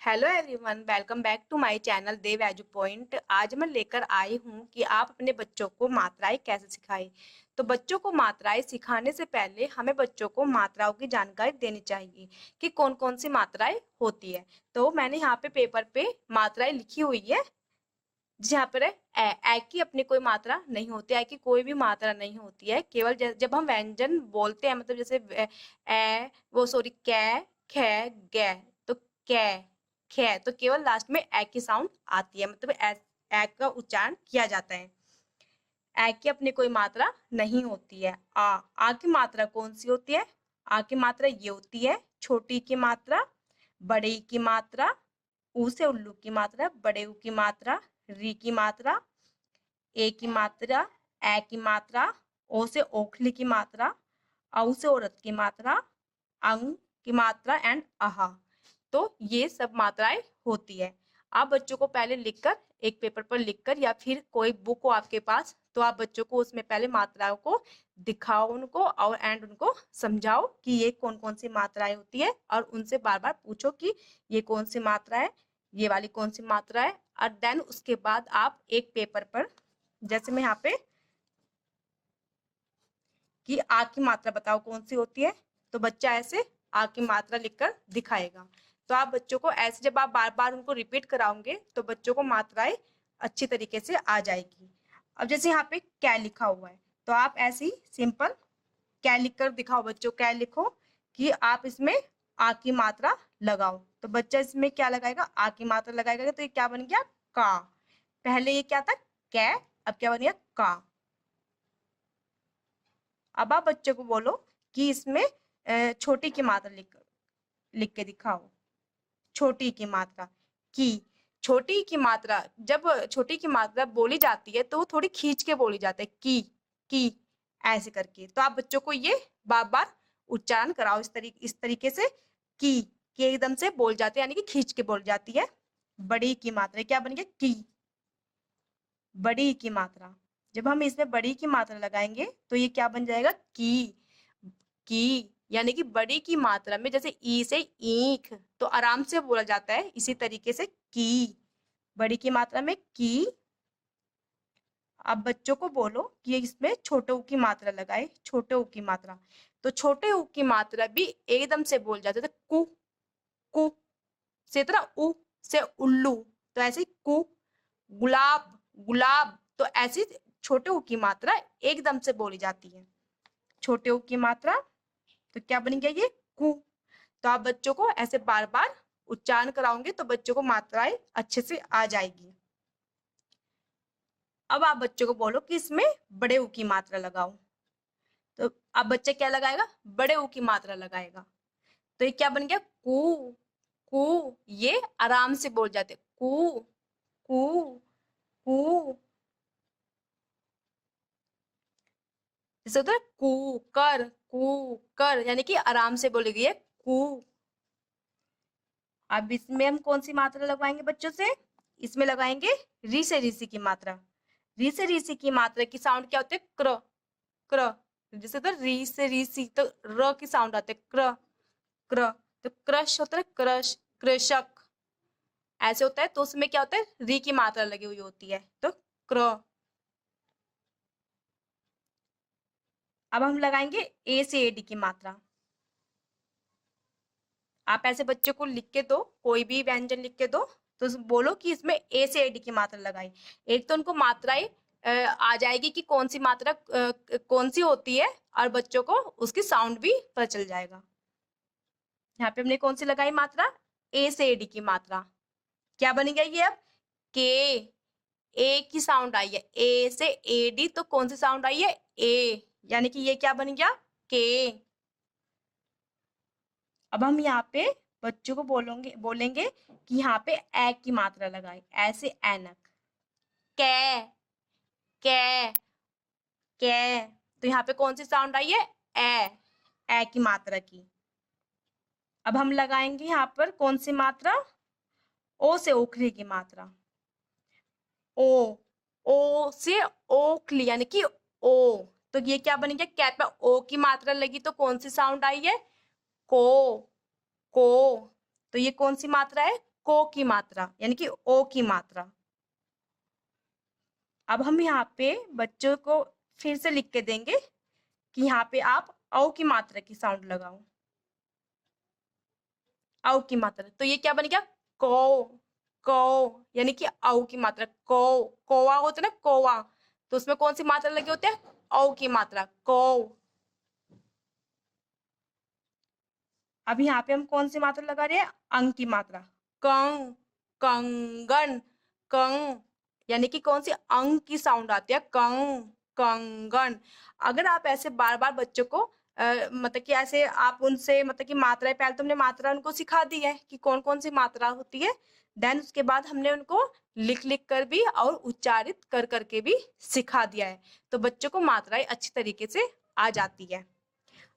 Hello everyone, welcome back to my channel Dev edu point. आज मैं लेकर आई हूँ कि आप अपने बच्चों को मात्राएं कैसे सिखाएं। तो बच्चों को मात्राएं सिखाने से पहले हमें बच्चों को मात्राओं की जानकारी देनी चाहिए कि कौन कौन सी मात्राएं होती है। तो मैंने यहाँ पे पेपर पे मात्राएं लिखी हुई है, जहाँ पर है ए की अपनी कोई मात्रा नहीं होती, ए की कोई भी मात्रा नहीं होती है। केवल जब हम व्यंजन बोलते हैं, मतलब जैसे वो सॉरी कै खे गे, तो कै खे, तो केवल लास्ट में ए की साउंड आती है, मतलब ए का उच्चारण किया जाता है। ए की अपनी कोई मात्रा नहीं होती है। आ की मात्रा कौन सी होती है? आ की मात्रा ये होती है छोटी की मात्रा, बड़े की मात्रा, ऊ से उल्लू की मात्रा, बड़े ऊ की मात्रा, री की मात्रा, ए की मात्रा, ए की मात्रा, ओ से ओखली की मात्रा, औ से औरत की मात्रा, अंग की मात्रा एंड आहा। तो ये सब मात्राएं होती है। आप बच्चों को पहले लिखकर, एक पेपर पर लिखकर, या फिर कोई बुक हो आपके पास, तो आप बच्चों को उसमें पहले मात्राओं को दिखाओ उनको, और एंड उनको समझाओ कि ये कौन कौन सी मात्राएं होती है, और उनसे बार बार पूछो कि ये कौन सी मात्रा है, ये वाली कौन सी मात्रा है। और देन उसके बाद आप एक पेपर पर, जैसे मैं यहाँ पे, कि आ की मात्रा बताओ कौन सी होती है, तो बच्चा ऐसे आ की मात्रा लिखकर दिखाएगा। तो आप बच्चों को ऐसे, जब आप बार बार उनको रिपीट कराओगे तो बच्चों को मात्राएं अच्छी तरीके से आ जाएगी। अब जैसे यहाँ पे क्या लिखा हुआ है, तो आप ऐसे ही सिंपल क्या लिख कर दिखाओ बच्चों, क्या लिखो कि आप इसमें आ की मात्रा लगाओ। तो बच्चा इसमें क्या लगाएगा? आ की मात्रा लगाएगा, तो ये क्या बन गया? का। पहले ये क्या था? कै, अब क्या बन गया? का। अब आप बच्चों को बोलो कि इसमें छोटी की मात्रा लिख के दिखाओ। छोटी की मात्रा की। छोटी की मात्रा, जब छोटी की मात्रा बोली जाती है तो वो थोड़ी खींच के बोली जाती है, की ऐसे करके। तो आप बच्चों को ये बार बार उच्चारण कराओ इस तरीके से, की एकदम से बोल जाते हैं, यानी कि खींच के बोल जाती है। बड़ी की मात्रा क्या बन गया? की। बड़ी की मात्रा, जब हम इसमें बड़ी की मात्रा लगाएंगे तो ये क्या बन जाएगा? की। यानी कि बड़ी की मात्रा में, जैसे ई से ईख, तो आराम से बोला जाता है, इसी तरीके से की। बड़ी की मात्रा में की। अब बच्चों को बोलो कि इसमें छोटे ऊ की मात्रा लगाए, छोटे ऊ की मात्रा। तो छोटे ऊ की मात्रा भी एकदम से बोल जाते थे, कु कु से, तरह उ से उल्लू, तो ऐसे कु। गुलाब गुलाब, तो ऐसी छोटे ऊ की मात्रा एकदम से बोली जाती है। छोटे ऊ की मात्रा, तो क्या बन गया? ये कु। तो आप बच्चों को ऐसे बार बार उच्चारण कराओगे तो बच्चों को मात्राएं अच्छे से आ जाएगी। अब आप बच्चों को बोलो कि इसमें बड़े ऊ की मात्रा लगाओ, तो अब बच्चा क्या लगाएगा? बड़े ऊ की मात्रा लगाएगा। तो ये क्या बन गया? कु कु। ये आराम से बोल जाते, कु कु कु। जैसे होता है कु कर, यानी कि आराम से बोली गई है, कु। अब इसमें हम कौन सी मात्रा लगवाएंगे बच्चों से? इसमें लगाएंगे री से ऋषि की मात्रा। री से ऋषि की मात्रा की साउंड क्या होती है? क्र क्र। जैसे तो री से ऋषि, तो र की साउंड आती है, क्र क्र। तो क्रश होता है, क्रश, कृषक ऐसे होता है। तो उसमें क्या होता है? री की मात्रा लगी हुई होती है, तो क्र। अब हम लगाएंगे ए से एडी की मात्रा। आप ऐसे बच्चों को लिख के दो, कोई भी व्यंजन लिख के दो, तो बोलो कि इसमें ए से एडी की मात्रा लगाई। एक तो उनको मात्राएं आ जाएगी कि कौन सी मात्रा कौन सी होती है, और बच्चों को उसकी साउंड भी पता चल जाएगा। यहाँ पे हमने कौन सी लगाई मात्रा? ए से एडी की मात्रा। क्या बन गया ये? अब के, ए की साउंड आई है, ए से एडी, तो कौन सी साउंड आई है? ए, यानी कि ये क्या बन गया? के। अब हम यहाँ पे बच्चों को बोलेंगे कि यहाँ पे ए की मात्रा लगाए, ऐसे ऐनक, कै कै कै। तो यहाँ पे कौन सी साउंड आई है? ए की मात्रा की। अब हम लगाएंगे यहाँ पर कौन सी मात्रा? ओ से ओखली की मात्रा। ओ से ओखली, यानी कि ओ। तो ये क्या बन गया? कै पे ओ की मात्रा लगी, तो कौन सी साउंड आई है? को को। तो ये कौन सी मात्रा है? को की मात्रा यानी कि ओ की मात्रा। अब हम यहाँ पे बच्चों को फिर से लिख के देंगे कि यहाँ पे आप औ की मात्रा की साउंड लगाओ, औ की मात्रा। तो ये क्या बन गया, को, को यानी कि औ की मात्रा। को, कोवा होता है ना, कोवा, तो उसमें कौन सी मात्रा लगी होती है, औ की मात्रा, को। अब यहाँ पे हम कौन सी मात्रा लगा रहे हैं, अंग की मात्रा, कंग, कंगन, कंग यानी कि कौन सी अंग की साउंड आती है, कंग, कंगन। अगर आप ऐसे बार बार बच्चों को मतलब कि ऐसे आप उनसे मतलब कि मात्राएं, पहले तुमने मात्रा उनको सिखा दी है कि कौन कौन सी मात्रा होती है, देन उसके बाद हमने उनको लिख लिख कर भी और उच्चारित कर करके भी सिखा दिया है, तो बच्चों को मात्राएं अच्छी तरीके से आ जाती है।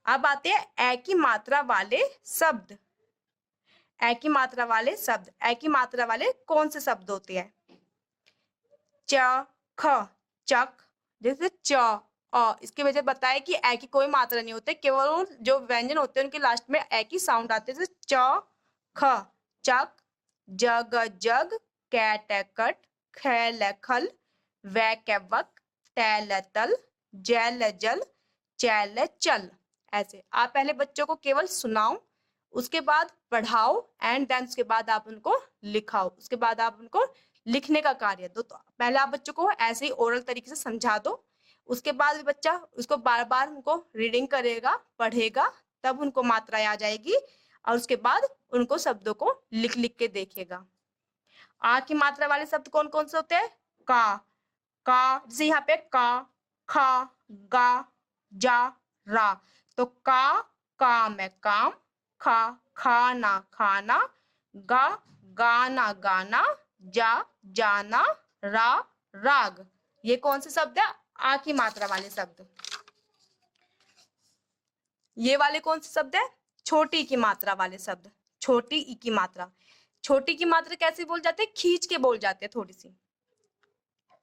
अब आते हैं ए की मात्रा वाले शब्द। ए की मात्रा वाले शब्द, ए की मात्रा वाले कौन से शब्द होते हैं, च, ख, चक, जैसे च, इसकी वजह बताए कि ए की कोई मात्रा नहीं होती, केवल जो व्यंजन होते हैं उनके लास्ट में ए की साउंड आती है, जैसे च, ख, चक, जग, जग, कैट, कट, खैल, खल, वैक, वक, टैल, तल, जैल, जल, चैल, चल। ऐसे आप पहले बच्चों को केवल सुनाओ, उसके बाद पढ़ाओ, एंड देन उसके बाद आप उनको लिखाओ, उसके बाद आप उनको लिखने का कार्य दो। तो पहले आप बच्चों को ऐसे ही ओरल तरीके से समझा दो, उसके बाद भी बच्चा उसको बार बार उनको रीडिंग करेगा, पढ़ेगा, तब उनको मात्राएं आ जाएगी, और उसके बाद उनको शब्दों को लिख लिख के देखेगा। आ की मात्रा वाले शब्द कौन कौन से होते हैं, का, जैसे यहाँ पे का, खा, गा, जा, रा, तो काम है काम, खा, खाना, खाना, गा, गाना, गाना, जा, जाना, रा, राग। ये कौन से शब्द है, आ की मात्रा वाले शब्द। ये वाले कौन से शब्द है, छोटी की मात्रा वाले शब्द, छोटी ई की मात्रा। छोटी की मात्रा कैसे बोल जाते हैं, खींच के बोल जाते हैं थोड़ी सी,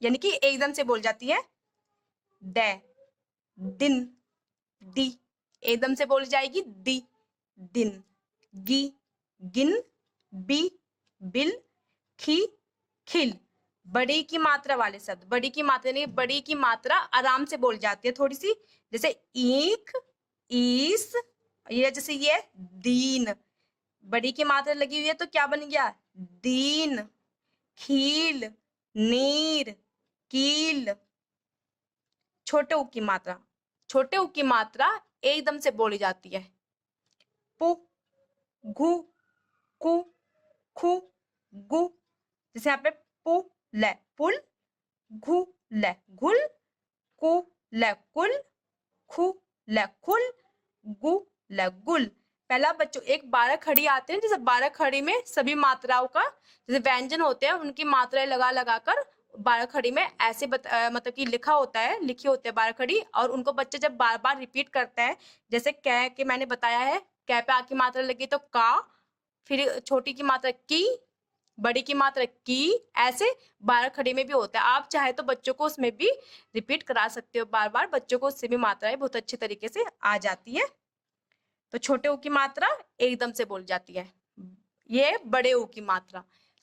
यानी कि एकदम से बोल जाती है, दे, दिन, दी, एकदम से बोली जाएगी, दी, दिन, गी, गिन, बी, बिल, खी, खिल। बड़ी की मात्रा वाले शब्द, बड़ी की मात्रा नहीं, बड़ी की मात्रा आराम से बोल जाती है थोड़ी सी, जैसे ईख, ईस, ये जैसे ये दीन, बड़ी की मात्रा लगी हुई है तो क्या बन गया, दीन, खील, नीर, कील। छोटे ऊ की मात्रा, छोटे ऊ की मात्रा एकदम से बोली जाती है, पु, घु, कु, खु, गु, जैसे यहाँ पे पु ले पुल, घु ले घुल, कु ले कुल, खु ले खुल, गु ले गुल। पहला बच्चों एक 12 खड़ी आते हैं, जैसे 12 खड़ी में सभी मात्राओं का जैसे व्यंजन होते हैं उनकी मात्राएं लगा लगा कर 12 खड़ी में ऐसे मतलब कि लिखा होता है, लिखी होती है 12 खड़ी, और उनको बच्चे जब बार बार रिपीट करते हैं, जैसे कै के मैंने बताया है, कै पे आ की मात्रा लगी तो का, फिर छोटी की मात्रा की, बड़ी की मात्रा की, ऐसे 12 खड़ी में भी होता है। आप चाहे तो बच्चों को उसमें भी रिपीट करा सकते हो बार बार, बच्चों को उससे भी मात्राएं बहुत अच्छी तरीके से आ जाती है। तो छोटे ऊ की मात्रा एकदम से बोल जाती है, ये बड़े ऊ की मात्रा।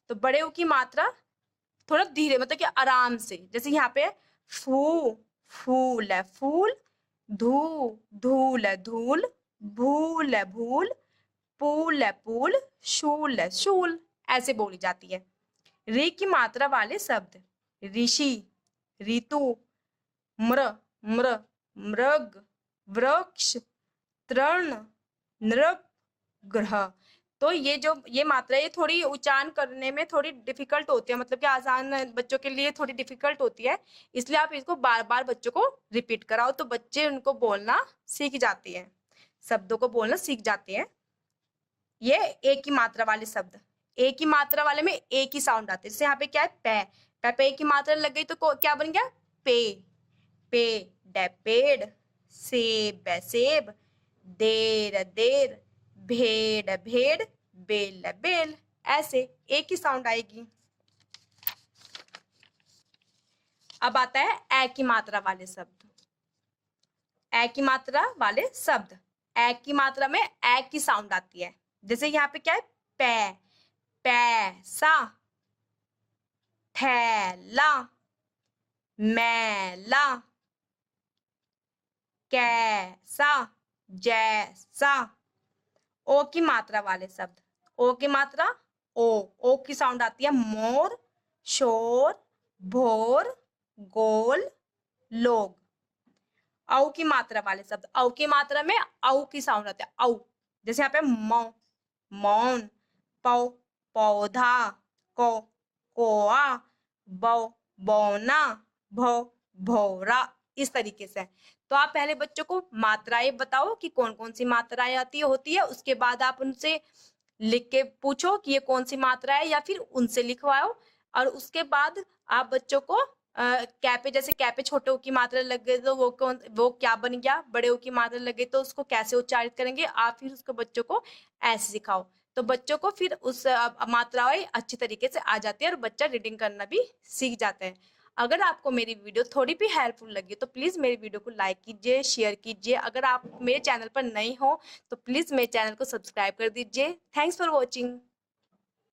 तो बड़े ऊ की मात्रा थोड़ा धीरे मतलब कि आराम से, जैसे यहाँ पे फू, फूल है फूल, धू, धूल है धूल, भूल है भूल, पूल है पूल, शूल है शूल, ऐसे बोली जाती है। री की मात्रा वाले शब्द, ऋषि, ऋतु, म्र, म्र, मृग, वृक्ष, तृण, नृप, ग्रह। तो ये मात्रा ये थोड़ी उच्चारण करने में थोड़ी डिफिकल्ट होती है, मतलब कि आसान बच्चों के लिए थोड़ी डिफिकल्ट होती है, इसलिए आप इसको बार बार बच्चों को रिपीट कराओ तो बच्चे उनको बोलना सीख जाते हैं, शब्दों को बोलना सीख जाते हैं। ये एक ही मात्रा वाले शब्द, एक ही मात्रा वाले में एक ही साउंड आते हैं, जैसे यहाँ पे क्या है पे, पे की मात्रा लग गई तो क्या बन गया, पे, पे डे पेड़, सेब सेब, देर देर, भेड़ भेड़, बेल बेल, ऐसे एक ही साउंड आएगी। अब आता है ए की मात्रा वाले शब्द, ए की मात्रा वाले शब्द, ए की मात्रा में ए की साउंड आती है, जैसे यहाँ पे क्या है पे, पैसा, थैला, मैला, कैसा, जैसा। ओ की मात्रा वाले शब्द, ओ की मात्रा ओ की साउंड आती है मोर, शोर, भोर, गोल, लोग। औ की मात्रा वाले शब्द, औ की मात्रा में औ की साउंड आती है औ, जैसे यहाँ पे मौ, मौन, पौ, पौधा, को, कोआ, बौ, बौना, भौ, भौरा, इस तरीके से। तो आप पहले बच्चों को मात्राएं बताओ कि कौन कौन सी मात्राएं आती होती है, उसके बाद आप उनसे लिख के पूछो कि ये कौन सी मात्रा है, या फिर उनसे लिखवाओ। और उसके बाद आप बच्चों को कैपे, जैसे कैपे छोटे ओ की मात्रा लग गई तो वो क्या बन गया, बड़े ओ की मात्रा लग गई तो उसको कैसे उच्चारित करेंगे, आप फिर उसको बच्चों को ऐसे सिखाओ। तो बच्चों को फिर उस मात्राएं अच्छी तरीके से आ जाती है और बच्चा रीडिंग करना भी सीख जाता है। अगर आपको मेरी वीडियो थोड़ी भी हेल्पफुल लगी तो प्लीज़ मेरी वीडियो को लाइक कीजिए, शेयर कीजिए। अगर आप मेरे चैनल पर नए हो तो प्लीज़ मेरे चैनल को सब्सक्राइब कर दीजिए। Thanks for watching.